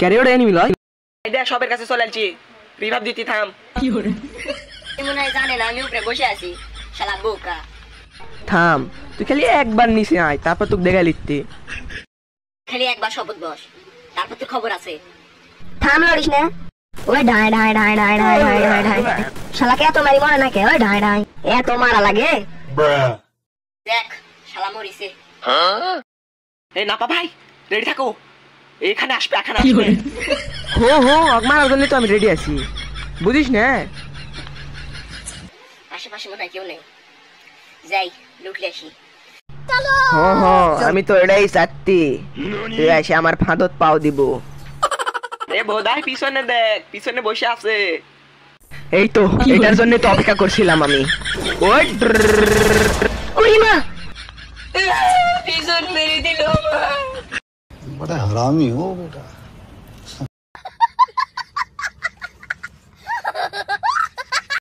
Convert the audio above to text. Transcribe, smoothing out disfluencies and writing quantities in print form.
Career enemy লয় দেখ সবের কাছে চলে আসছি রিভাব দিতে থাম কি করে মনে হয় জানে না আমি উপরে বসে আছি শালা বোকা থাম তুই খালি একবার নিচে আয় তারপর তোকে দেখা লিখতে খালি একবার শপথ বস তারপর তো খবর আছে থাম লড়িস না ওই ঢাই ঢাই ঢাই ঢাই ঢাই ঢাই ঢাই ঢাই শালাকে এত মারি মরে নাকি ওই ঢাই ঢাই এত মারা লাগে দেখ শালা মরিছে এই নাপা ভাই রেডি থাকো এখানে আসবে এখানে কি আসবে করে হো মারার জন্য তো আমি রেডি আছি বুঝিস না আশেপাশে মনে হয় কেউ নেই যাই লুটলে আসি আমি তো এটাই চাচ্ছি তুই এসে আমার ফাঁদত পাও দিব এ বোধাই পিছনে দেখ পিছনে বসে আছে এই তো এটার জন্য তো অপেক্ষা করছিলাম আমি ওই ওরে মা পিছন মেরে দিল बड़ा हरामी हो बेटा।